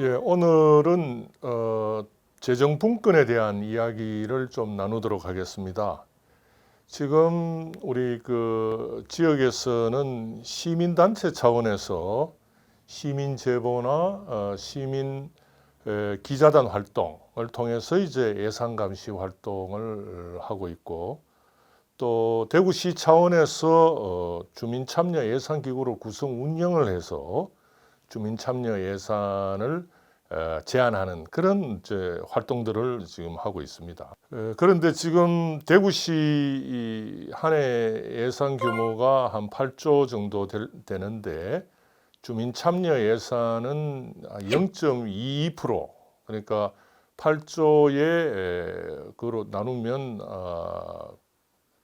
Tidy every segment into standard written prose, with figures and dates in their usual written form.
예, 오늘은 재정분권에 대한 이야기를 좀 나누도록 하겠습니다. 지금 우리 그 지역에서는 시민단체 차원에서 시민 제보나 시민 기자단 활동을 통해서 이제 예산 감시 활동을 하고 있고, 또 대구시 차원에서 주민 참여 예산 기구를 구성 운영을 해서 주민 참여 예산을 제한하는 그런 이제 활동들을 지금 하고 있습니다. 그런데 지금 대구시 한 해 예산 규모가 한 8조 정도 되는데 주민 참여 예산은 0.22%, 그러니까 8조에 그로 나누면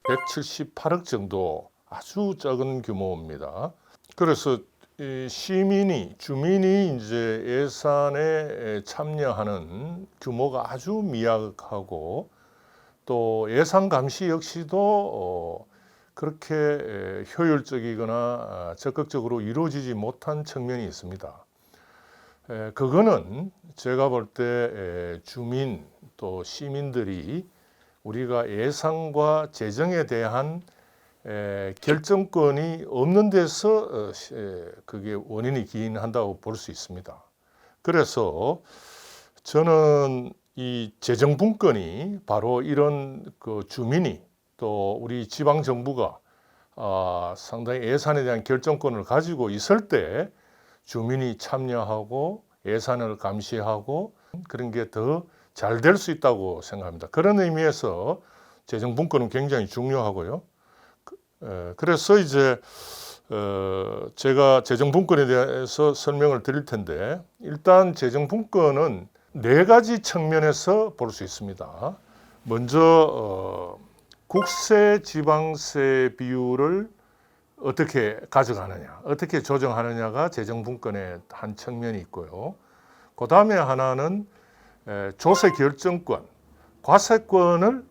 178억 정도, 아주 작은 규모입니다. 그래서 주민이 이제 예산에 참여하는 규모가 아주 미약하고, 또 예산 감시 역시도 그렇게 효율적이거나 적극적으로 이루어지지 못한 측면이 있습니다. 그거는 제가 볼 때 주민 또 시민들이 우리가 예산과 재정에 대한 결정권이 없는 데서 그게 원인이 기인한다고 볼 수 있습니다. 그래서 저는 이 재정분권이 바로 이런 그 주민이 또 우리 지방 정부가 상당히 예산에 대한 결정권을 가지고 있을 때 주민이 참여하고 예산을 감시하고 그런 게 더 잘 될 수 있다고 생각합니다. 그런 의미에서 재정분권은 굉장히 중요하고요. 그래서 이제 제가 재정분권에 대해서 설명을 드릴 텐데, 일단 재정분권은 네 가지 측면에서 볼 수 있습니다. 먼저 국세 지방세 비율을 어떻게 가져가느냐, 어떻게 조정하느냐가 재정분권의 한 측면이 있고요. 그 다음에 하나는 조세 결정권, 과세권을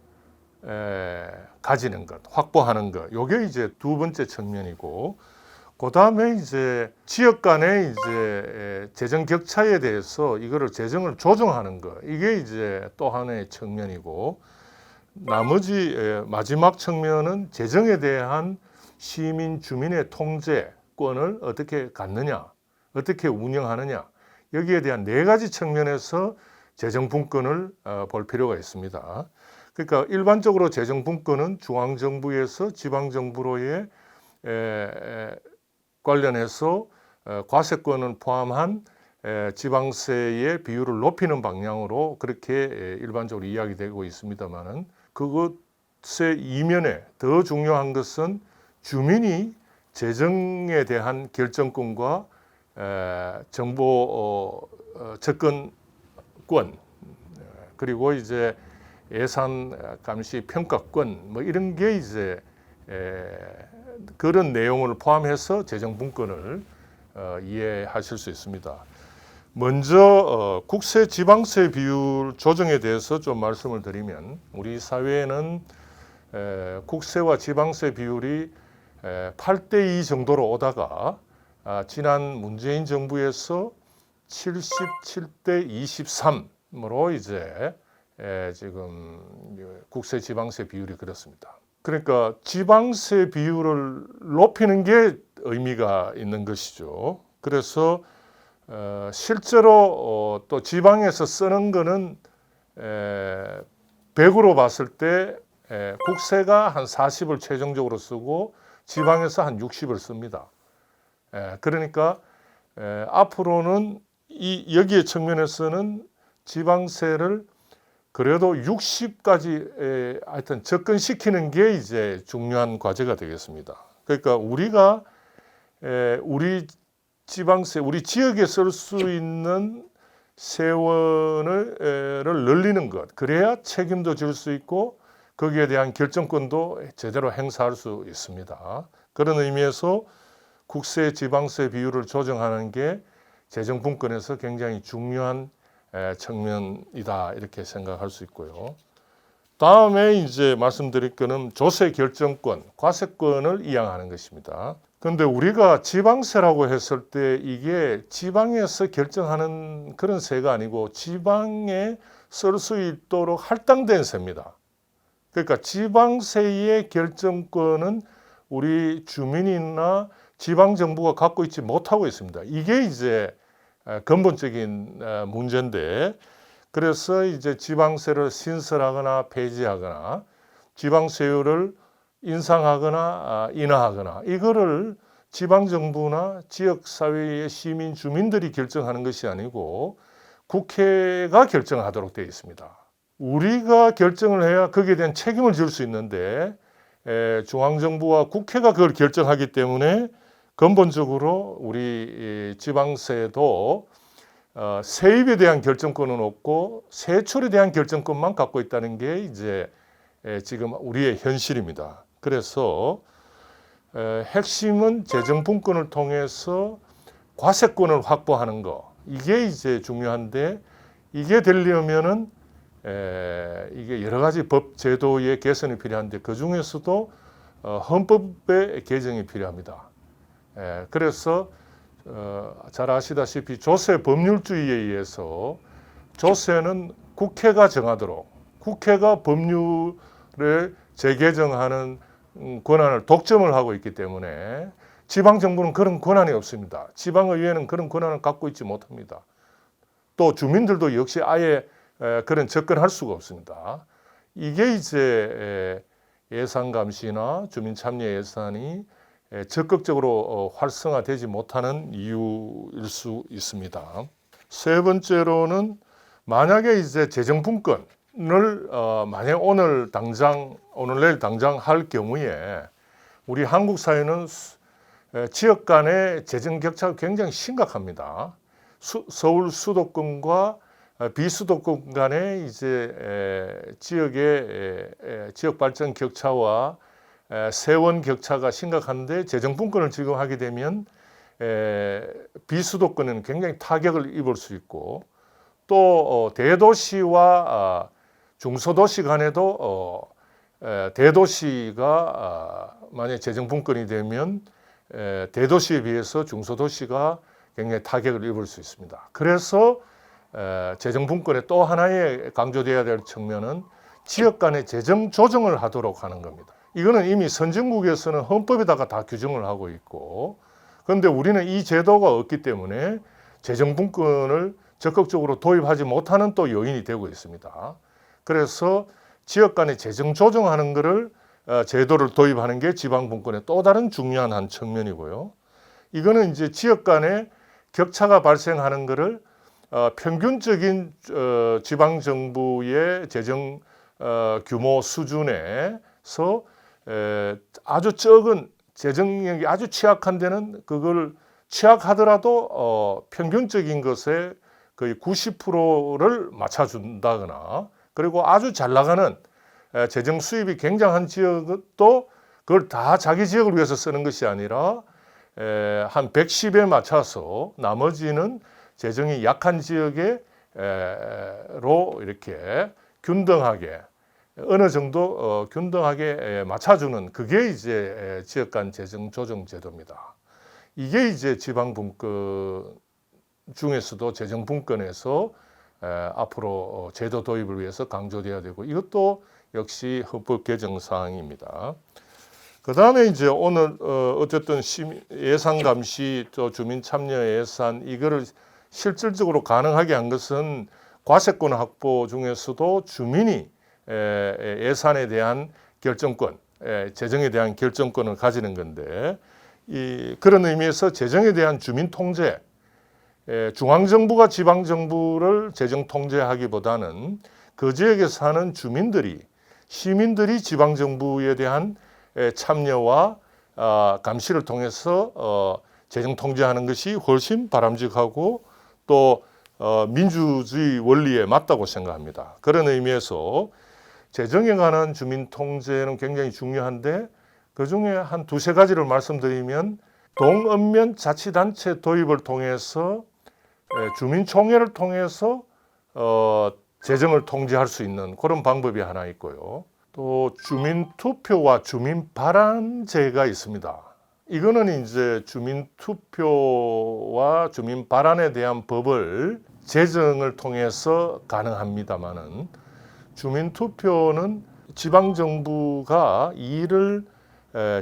가지는 것, 확보하는 것, 요게 이제 두 번째 측면이고, 그 다음에 이제 지역 간의 이제 재정 격차에 대해서 이거를 재정을 조정하는 것, 이게 이제 또 하나의 측면이고, 나머지 마지막 측면은 재정에 대한 시민 주민의 통제권을 어떻게 갖느냐, 어떻게 운영하느냐, 여기에 대한 네 가지 측면에서 재정분권을 볼 필요가 있습니다. 그러니까 일반적으로 재정분권은 중앙정부에서 지방정부로의 관련해서 과세권을 포함한 지방세의 비율을 높이는 방향으로 그렇게 일반적으로 이야기되고 있습니다만은, 그것의 이면에 더 중요한 것은 주민이 재정에 대한 결정권과 정보 접근권, 그리고 이제 예산 감시 평가권, 뭐 이런 게 이제 그런 내용을 포함해서 재정분권을 이해하실 수 있습니다. 먼저 국세 지방세 비율 조정에 대해서 좀 말씀을 드리면, 우리 사회에는 국세와 지방세 비율이 8대2 정도로 오다가 지난 문재인 정부에서 77대 23으로 이제 지금 국세 지방세 비율이 그렇습니다. 그러니까 지방세 비율을 높이는 게 의미가 있는 것이죠. 그래서 실제로 또 지방에서 쓰는 거는 100으로 봤을 때 국세가 한 40을 최종적으로 쓰고 지방에서 한 60을 씁니다. 그러니까 앞으로는 여기에 측면에서는 지방세를 그래도 60까지 하여튼 접근시키는 게 이제 중요한 과제가 되겠습니다. 그러니까 우리가 우리 지방세, 우리 지역에 쓸 수 있는 세원을 늘리는 것, 그래야 책임도 질 수 있고 거기에 대한 결정권도 제대로 행사할 수 있습니다. 그런 의미에서 국세 지방세 비율을 조정하는 게 재정분권에서 굉장히 중요한 측면이다, 이렇게 생각할 수 있고요. 다음에 이제 말씀드릴 거는 조세 결정권, 과세권을 이양하는 것입니다. 그런데 우리가 지방세라고 했을 때 이게 지방에서 결정하는 그런 세가 아니고 지방에 쓸 수 있도록 할당된 세입니다. 그러니까 지방세의 결정권은 우리 주민이나 지방정부가 갖고 있지 못하고 있습니다. 이게 이제 근본적인 문제인데, 그래서 이제 지방세를 신설하거나 폐지하거나 지방세율을 인상하거나 인하하거나 이거를 지방정부나 지역사회의 시민 주민들이 결정하는 것이 아니고 국회가 결정하도록 되어 있습니다. 우리가 결정을 해야 거기에 대한 책임을 질 수 있는데 중앙정부와 국회가 그걸 결정하기 때문에 근본적으로 우리 지방세도 세입에 대한 결정권은 없고 세출에 대한 결정권만 갖고 있다는 게 이제 지금 우리의 현실입니다. 그래서 핵심은 재정분권을 통해서 과세권을 확보하는 거, 이게 이제 중요한데, 이게 되려면은 이게 여러 가지 법 제도의 개선이 필요한데 그 중에서도 헌법의 개정이 필요합니다. 그래서 잘 아시다시피 조세 법률주의에 의해서 조세는 국회가 정하도록, 국회가 법률을 재개정하는 권한을 독점을 하고 있기 때문에 지방정부는 그런 권한이 없습니다. 지방의회는 그런 권한을 갖고 있지 못합니다. 또 주민들도 역시 아예 그런 접근할 수가 없습니다. 이게 이제 예산감시나 주민참여 예산이 적극적으로 활성화되지 못하는 이유일 수 있습니다. 세 번째로는 만약에 이제 재정분권을 만약 오늘 내일 당장 할 경우에 우리 한국 사회는 지역 간의 재정 격차가 굉장히 심각합니다. 서울 수도권과 비수도권 간의 이제 지역의 지역 발전 격차와 세원 격차가 심각한데 재정분권을 적용하게 되면 비수도권은 굉장히 타격을 입을 수 있고, 또 대도시와 중소도시 간에도 대도시가 만약 재정분권이 되면 대도시에 비해서 중소도시가 굉장히 타격을 입을 수 있습니다. 그래서 재정분권의 또 하나의 강조되어야 될 측면은 지역 간의 재정 조정을 하도록 하는 겁니다. 이거는 이미 선진국에서는 헌법에다가 다 규정을 하고 있고, 그런데 우리는 이 제도가 없기 때문에 재정분권을 적극적으로 도입하지 못하는 또 요인이 되고 있습니다. 그래서 지역 간의 재정 조정하는 것을 제도를 도입하는 게 지방분권의 또 다른 중요한 한 측면이고요. 이거는 이제 지역 간의 격차가 발생하는 것을 평균적인 지방정부의 재정 규모 수준에서 아주 적은 재정력이 아주 취약한 데는 그걸 취약하더라도 평균적인 것에 거의 90%를 맞춰준다거나, 그리고 아주 잘 나가는 재정 수입이 굉장한 지역도 그걸 다 자기 지역을 위해서 쓰는 것이 아니라 한 110에 맞춰서 나머지는 재정이 약한 지역에 로 이렇게 균등하게 어느 정도 균등하게 맞춰주는, 그게 이제 지역 간 재정 조정 제도입니다. 이게 이제 지방분권 중에서도 재정분권에서 앞으로 제도 도입을 위해서 강조돼야 되고, 이것도 역시 헌법 개정 사항입니다. 그 다음에 이제 오늘 어쨌든 예산 감시 또 주민 참여 예산, 이거를 실질적으로 가능하게 한 것은 과세권 확보 중에서도 주민이 예산에 대한 결정권, 재정에 대한 결정권을 가지는 건데, 그런 의미에서 재정에 대한 주민 통제, 중앙정부가 지방정부를 재정 통제하기보다는 그 지역에 사는 주민들이, 시민들이 지방정부에 대한 참여와 감시를 통해서 재정 통제하는 것이 훨씬 바람직하고 또 민주주의 원리에 맞다고 생각합니다. 그런 의미에서 재정에 관한 주민 통제는 굉장히 중요한데, 그 중에 한 두세 가지를 말씀드리면, 동읍면 자치단체 도입을 통해서 주민총회를 통해서 재정을 통제할 수 있는 그런 방법이 하나 있고요. 또 주민투표와 주민발안제가 있습니다. 이거는 이제 주민투표와 주민발안에 대한 법을 제정을 통해서 가능합니다만은 주민투표는 지방정부가 이 일을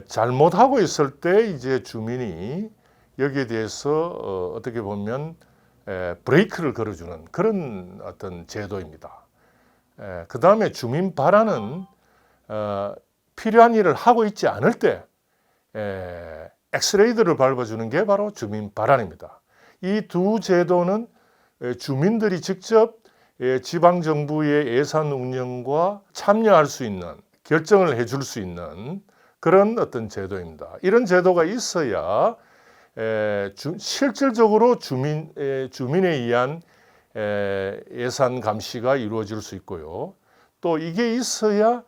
잘못하고 있을 때 이제 주민이 여기에 대해서 어떻게 보면 브레이크를 걸어주는 그런 어떤 제도입니다. 그 다음에 주민발안은 필요한 일을 하고 있지 않을 때 엑스레이드를 밟아주는 게 바로 주민발안입니다. 이 두 제도는 주민들이 직접 지방정부의 예산 운영과 참여할 수 있는, 결정을 해줄 수 있는 그런 어떤 제도입니다. 이런 제도가 있어야 실질적으로 주민에 의한 예산 감시가 이루어질 수 있고요. 또 이게 있어야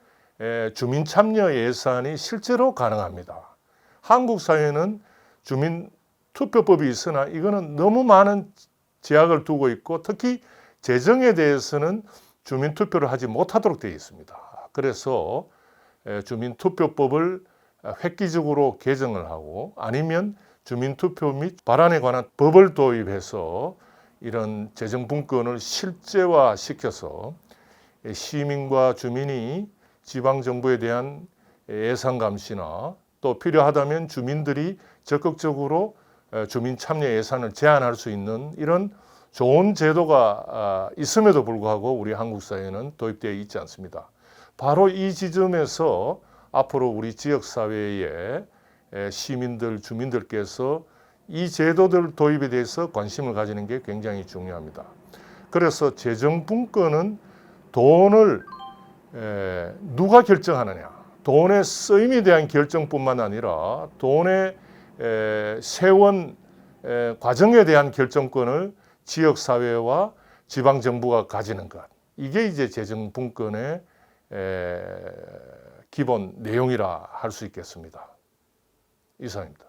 주민 참여 예산이 실제로 가능합니다. 한국 사회는 주민 투표법이 있으나 이거는 너무 많은 제약을 두고 있고 특히 재정에 대해서는 주민 투표를 하지 못하도록 되어 있습니다. 그래서 주민 투표법을 획기적으로 개정을 하고 아니면 주민 투표 및 발안에 관한 법을 도입해서 이런 재정 분권을 실제화시켜서 시민과 주민이 지방정부에 대한 예산 감시나 또 필요하다면 주민들이 적극적으로 주민 참여 예산을 제한할 수 있는 이런 좋은 제도가 있음에도 불구하고 우리 한국 사회는 도입되어 있지 않습니다. 바로 이 지점에서 앞으로 우리 지역사회의 시민들, 주민들께서 이 제도들 도입에 대해서 관심을 가지는 게 굉장히 중요합니다. 그래서 재정분권은 돈을 누가 결정하느냐, 돈의 쓰임에 대한 결정뿐만 아니라 돈의 세원 과정에 대한 결정권을 지역사회와 지방정부가 가지는 것. 이게 이제 재정분권의 기본 내용이라 할 수 있겠습니다. 이상입니다.